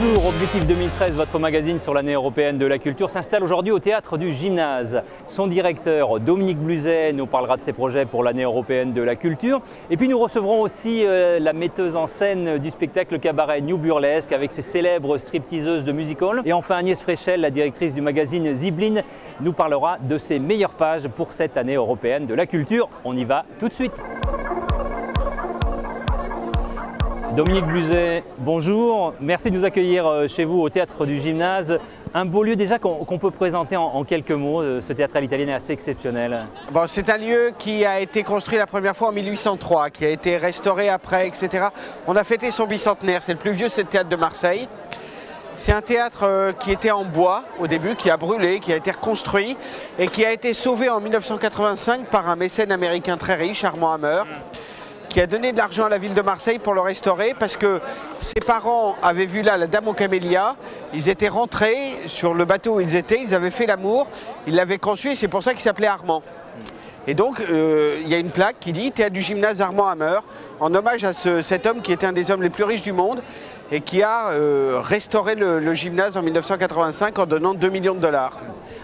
Bonjour, Objectif 2013, votre magazine sur l'année européenne de la culture, s'installe aujourd'hui au Théâtre du Gymnase. Son directeur, Dominique Bluzet, nous parlera de ses projets pour l'année européenne de la culture. Et puis nous recevrons aussi la metteuse en scène du spectacle cabaret New Burlesque avec ses célèbres stripteaseuses de music-hall. Et enfin Agnès Fréchel, la directrice du magazine Zibline, nous parlera de ses meilleures pages pour cette année européenne de la culture. On y va tout de suite. Dominique Bluzet, bonjour. Merci de nous accueillir chez vous au Théâtre du Gymnase. Un beau lieu déjà qu'on peut présenter en quelques mots. Ce théâtre à l'italienne est assez exceptionnel. Bon, c'est un lieu qui a été construit la première fois en 1803, qui a été restauré après, etc. On a fêté son bicentenaire. C'est le plus vieux, c'est le théâtre de Marseille. C'est un théâtre qui était en bois au début, qui a brûlé, qui a été reconstruit et qui a été sauvé en 1985 par un mécène américain très riche, Armand Hammer, qui a donné de l'argent à la ville de Marseille pour le restaurer parce que ses parents avaient vu là la Dame aux Camélias, ils étaient rentrés sur le bateau où ils étaient, ils avaient fait l'amour, ils l'avaient conçu et c'est pour ça qu'il s'appelait Armand. Et donc il y a une plaque qui dit Théâtre du Gymnase Armand Hammer, en hommage à cet homme qui était un des hommes les plus riches du monde et qui a restauré le gymnase en 1985 en donnant 2 millions de dollars.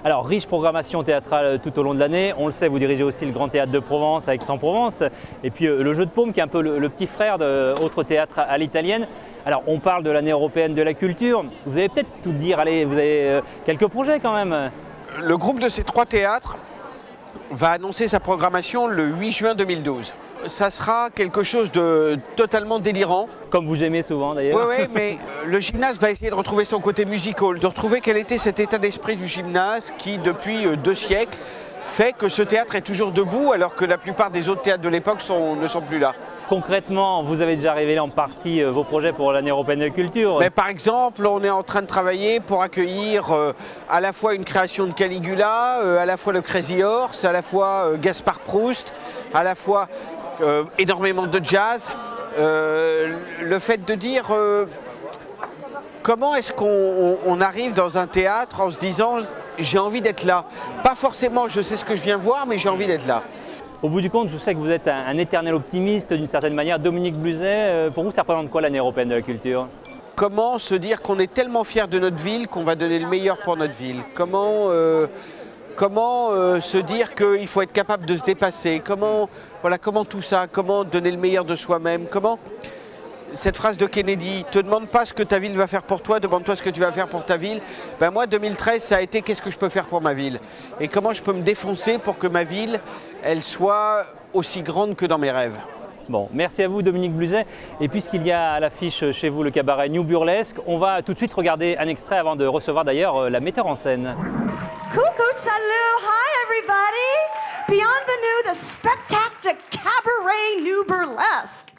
Alors, riche programmation théâtrale tout au long de l'année. On le sait, vous dirigez aussi le Grand Théâtre de Provence avec Aix-en-Provence. Et puis le Jeu de Paume, qui est un peu le petit frère d'autres théâtres à l'italienne. Alors, on parle de l'année européenne de la culture. Vous allez peut-être tout dire, allez, vous avez quelques projets quand même. Le groupe de ces 3 théâtres va annoncer sa programmation le 8 juin 2012. Ça sera quelque chose de totalement délirant. Comme vous aimez souvent d'ailleurs. Oui, mais le gymnase va essayer de retrouver son côté musical, de retrouver quel était cet état d'esprit du gymnase qui, depuis 2 siècles, fait que ce théâtre est toujours debout alors que la plupart des autres théâtres de l'époque ne sont plus là. Concrètement, vous avez déjà révélé en partie vos projets pour l'année européenne de la culture. Mais par exemple, on est en train de travailler pour accueillir à la fois une création de Caligula, à la fois le Crazy Horse, à la fois Gaspard Proust, à la fois énormément de jazz. Le fait de dire comment est-ce qu'on arrive dans un théâtre en se disant j'ai envie d'être là. Pas forcément je sais ce que je viens voir, mais j'ai envie d'être là. Au bout du compte, je sais que vous êtes un éternel optimiste d'une certaine manière. Dominique Bluzet, pour vous, ça représente quoi l'année européenne de la culture? Comment se dire qu'on est tellement fier de notre ville qu'on va donner le meilleur pour notre ville? Comment se dire qu'il faut être capable de se dépasser? Comment tout ça? Comment donner le meilleur de soi-même? Comment cette phrase de Kennedy, te demande pas ce que ta ville va faire pour toi, demande-toi ce que tu vas faire pour ta ville. Ben moi, 2013, ça a été qu'est-ce que je peux faire pour ma ville? Et comment je peux me défoncer pour que ma ville, elle soit aussi grande que dans mes rêves. Bon, merci à vous Dominique Bluzet. Et puisqu'il y a à l'affiche chez vous le cabaret New Burlesque, on va tout de suite regarder un extrait avant de recevoir d'ailleurs la metteur en scène. Coucou, salut, hi everybody! Bienvenue the spectacle cabaret New Burlesque.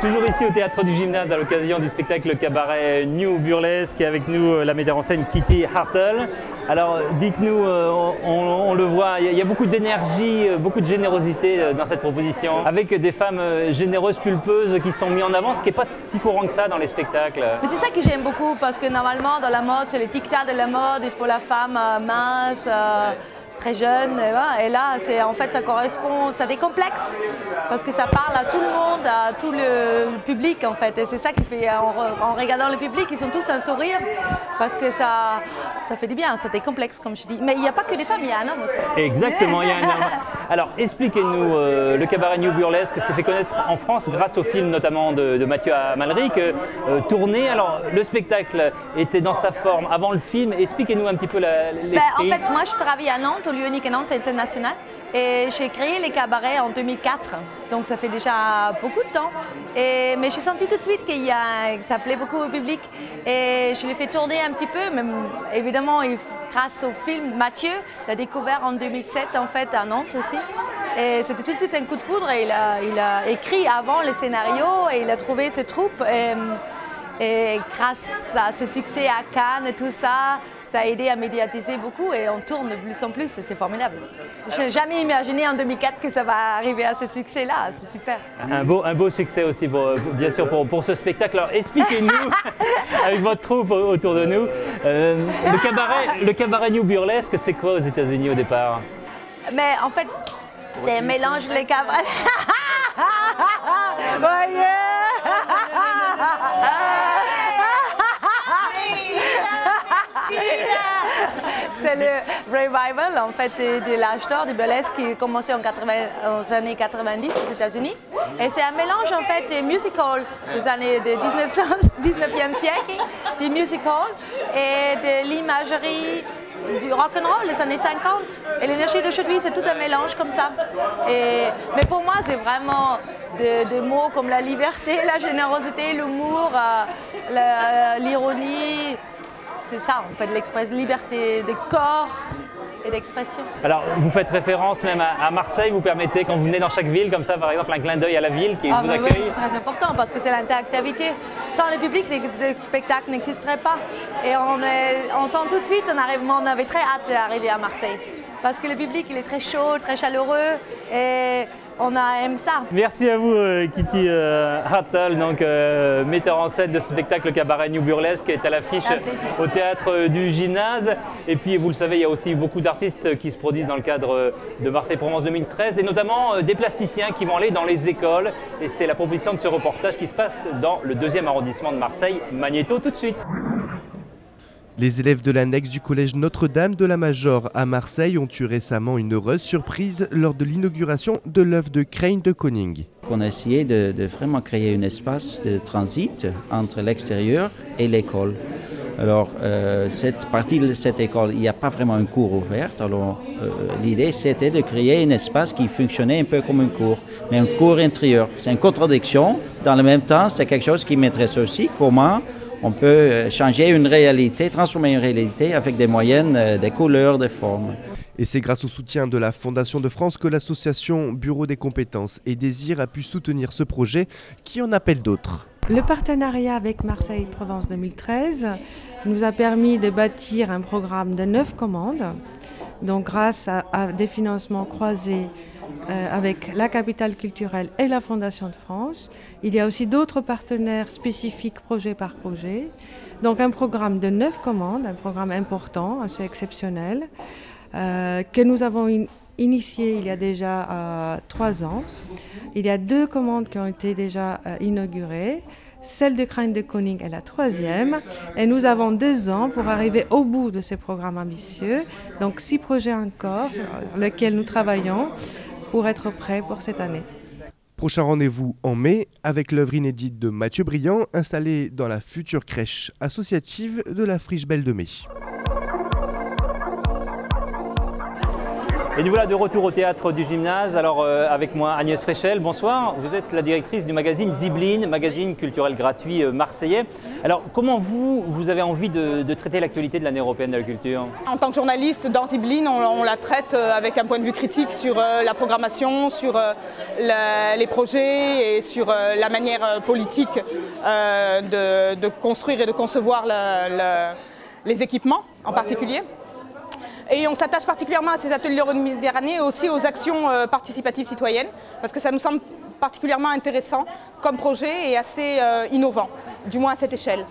Toujours ici au Théâtre du Gymnase à l'occasion du spectacle cabaret New Burlesque et avec nous la metteur en scène Kitty Hartle. Alors dites-nous, on le voit, il y a beaucoup d'énergie, beaucoup de générosité dans cette proposition, avec des femmes généreuses, pulpeuses qui sont mises en avant, ce qui n'est pas si courant que ça dans les spectacles. C'est ça que j'aime beaucoup parce que normalement dans la mode, c'est les dictats de la mode, il faut la femme mince, très jeune. Et là, en fait, ça correspond, ça décomplexe. Parce que ça parle à tout le monde, à tout le public en fait. Et c'est ça qui fait, en regardant le public, ils sont tous un sourire. Parce que ça fait du bien, ça décomplexe comme je dis. Mais il n'y a pas que des femmes, il y a un homme aussi. Exactement, il y a un homme. Alors expliquez-nous, le cabaret New Burlesque s'est fait connaître en France grâce au film notamment de Mathieu Amalric, tourné. Alors le spectacle était dans sa forme avant le film. Expliquez-nous un petit peu l'esprit. En fait, moi je travaille à Nantes, au lieu unique à Nantes, c'est une scène nationale. Et j'ai créé les cabarets en 2004, donc ça fait déjà beaucoup de temps. Mais j'ai senti tout de suite que ça plaît beaucoup au public. Et je l'ai fait tourner un petit peu, même évidemment grâce au film. Mathieu l'a découvert en 2007 en fait à Nantes aussi. Et c'était tout de suite un coup de foudre. Et il a écrit avant le scénario et il a trouvé ses troupes. Et grâce à ce succès à Cannes et tout ça, ça a aidé à médiatiser beaucoup et on tourne de plus en plus et c'est formidable. Je n'ai jamais imaginé en 2004 que ça va arriver à ce succès-là, c'est super. Un beau succès aussi, bien sûr, pour ce spectacle. Alors expliquez-nous, avec votre troupe autour de nous, le cabaret New Burlesque, c'est quoi aux États-Unis au départ? Mais en fait, c'est un mélange de cabarets. Voyez. C'est le revival en fait de l'âge d'or du burlesque qui a commencé aux années 90 aux États-Unis. Et c'est un mélange en fait de musical des années du 19e siècle, des musicals et de l'imagerie du rock'n'roll des années 50. Et l'énergie d'aujourd'hui, c'est tout un mélange comme ça. Mais pour moi, c'est vraiment des mots comme la liberté, la générosité, l'humour, l'ironie. C'est ça, on fait de liberté de corps et d'expression. Alors, vous faites référence même à Marseille, vous permettez, quand vous venez dans chaque ville, comme ça, par exemple, un clin d'œil à la ville qui vous accueille. Oui, c'est très important parce que c'est l'interactivité. Sans le public, les spectacles n'existeraient pas. Et on sent tout de suite, on avait très hâte d'arriver à Marseille. Parce que le public, il est très chaud, très chaleureux et on aime ça. Merci à vous, Kitty Hartel, donc metteur en scène de ce spectacle cabaret New Burlesque qui est à l'affiche au théâtre du Gymnase. Et puis, vous le savez, il y a aussi beaucoup d'artistes qui se produisent dans le cadre de Marseille-Provence 2013 et notamment des plasticiens qui vont aller dans les écoles. Et c'est la proposition de ce reportage qui se passe dans le 2e arrondissement de Marseille, Magnéto, tout de suite. Les élèves de l'annexe du collège Notre-Dame de la Major à Marseille ont eu récemment une heureuse surprise lors de l'inauguration de l'œuvre de Crane de Koning. On a essayé de vraiment créer un espace de transit entre l'extérieur et l'école. Alors, cette partie de cette école, il n'y a pas vraiment un cours ouvert. Alors, l'idée, c'était de créer un espace qui fonctionnait un peu comme un cours, mais un cours intérieur. C'est une contradiction. Dans le même temps, c'est quelque chose qui m'intéresse aussi, comment on peut changer une réalité, transformer une réalité avec des moyens, des couleurs, des formes. Et c'est grâce au soutien de la Fondation de France que l'association Bureau des compétences et Désir a pu soutenir ce projet qui en appelle d'autres. Le partenariat avec Marseille-Provence 2013 nous a permis de bâtir un programme de 9 commandes. Donc grâce à des financements croisés avec la capitale culturelle et la Fondation de France. Il y a aussi d'autres partenaires spécifiques projet par projet. Donc un programme de 9 commandes, un programme important, assez exceptionnel, que nous avons initié il y a déjà 3 ans. Il y a 2 commandes qui ont été déjà inaugurées. Celle de Crane de Koning est la 3e. Et nous avons 2 ans pour arriver au bout de ces programmes ambitieux. Donc 6 projets encore, sur lesquels nous travaillons, pour être prêts pour cette année. Prochain rendez-vous en mai avec l'œuvre inédite de Mathieu Briand, installée dans la future crèche associative de la Friche Belle de Mai. Et nous voilà de retour au théâtre du Gymnase. Alors avec moi Agnès Fréchel, bonsoir. Vous êtes la directrice du magazine Zibline, magazine culturel gratuit marseillais. Alors comment vous avez envie de traiter l'actualité de l'année européenne de la culture? En tant que journaliste dans Zibline, on la traite avec un point de vue critique sur la programmation, sur les projets et sur la manière politique de construire et de concevoir les équipements en particulier. Et on s'attache particulièrement à ces ateliers Méditerranée et aussi aux actions participatives citoyennes, parce que ça nous semble particulièrement intéressant comme projet et assez innovant, du moins à cette échelle.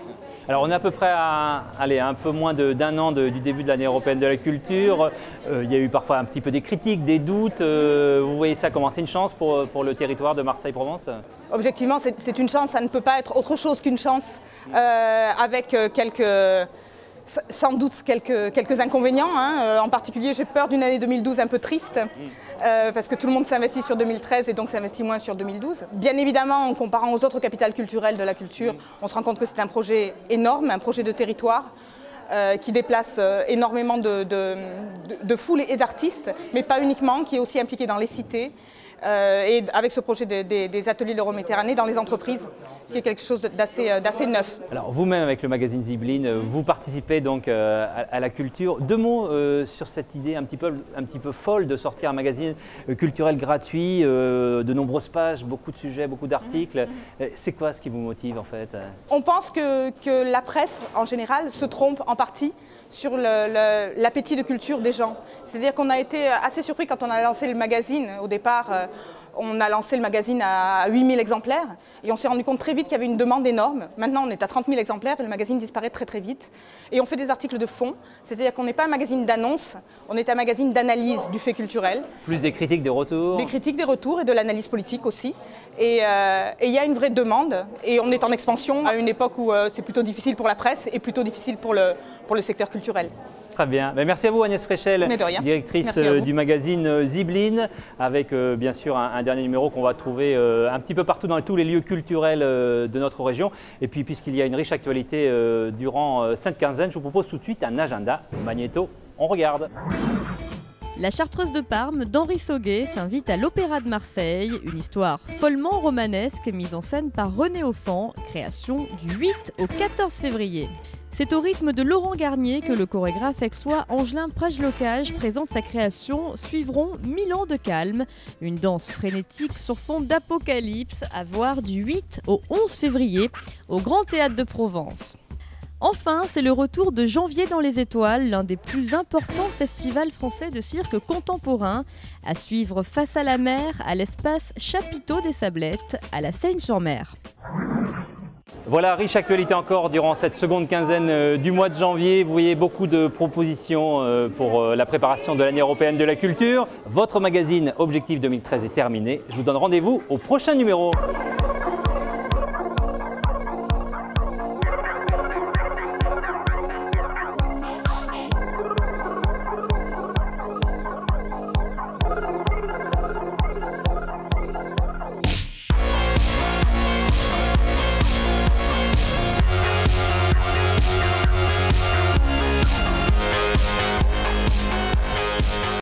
Alors on est à peu près à un peu moins d'un an du début de l'année européenne de la culture. Il y a eu parfois un petit peu des critiques, des doutes. Vous voyez ça comment? C'est une chance pour le territoire de Marseille-Provence? Objectivement, c'est une chance, ça ne peut pas être autre chose qu'une chance, avec sans doute quelques inconvénients. En particulier, j'ai peur d'une année 2012 un peu triste, parce que tout le monde s'investit sur 2013 et donc s'investit moins sur 2012. Bien évidemment, en comparant aux autres capitales culturelles de la culture, on se rend compte que c'est un projet énorme, un projet de territoire, qui déplace énormément de foules et d'artistes, mais pas uniquement, qui est aussi impliqué dans les cités, et avec ce projet des ateliers de l'Euroméditerranée dans les entreprises, ce qui est quelque chose d'assez neuf. Alors vous-même avec le magazine Zibline, vous participez donc à la culture. Deux mots sur cette idée un petit peu folle de sortir un magazine culturel gratuit, de nombreuses pages, beaucoup de sujets, beaucoup d'articles. C'est quoi ce qui vous motive en fait? On pense que la presse en général se trompe en partie sur l'appétit de culture des gens. C'est-à-dire qu'on a été assez surpris quand on a lancé le magazine. Au départ, on a lancé le magazine à 8000 exemplaires et on s'est rendu compte très vite qu'il y avait une demande énorme. Maintenant, on est à 30 000 exemplaires et le magazine disparaît très très vite. Et on fait des articles de fond, c'est-à-dire qu'on n'est pas un magazine d'annonce, on est un magazine d'analyse du fait culturel. Plus des critiques, des retours. Des critiques, des retours et de l'analyse politique aussi. Et il y a une vraie demande et on est en expansion à une époque où c'est plutôt difficile pour la presse et plutôt difficile pour le secteur culturel. Très bien. Merci à vous Agnès Fréchel, directrice du magazine Zibline, avec bien sûr un dernier numéro qu'on va trouver un petit peu partout dans tous les lieux culturels de notre région. Et puis puisqu'il y a une riche actualité durant cette quinzaine, je vous propose tout de suite un agenda Magnéto. On regarde. La Chartreuse de Parme d'Henri Sauguet s'invite à l'Opéra de Marseille, une histoire follement romanesque mise en scène par René Offand, création du 8 au 14 février. C'est au rythme de Laurent Garnier que le chorégraphe aixois Angelin Prajlocage présente sa création. Suivront 1000 ans de calme, une danse frénétique sur fond d'apocalypse à voir du 8 au 11 février au Grand Théâtre de Provence. Enfin, c'est le retour de Janvier dans les étoiles, l'un des plus importants festivals français de cirque contemporain, à suivre face à la mer, à l'espace Chapiteau des Sablettes, à la Seyne-sur-Mer. Voilà, riche actualité encore durant cette seconde quinzaine du mois de janvier. Vous voyez beaucoup de propositions pour la préparation de l'année européenne de la culture. Votre magazine Objectif 2013 est terminé. Je vous donne rendez-vous au prochain numéro.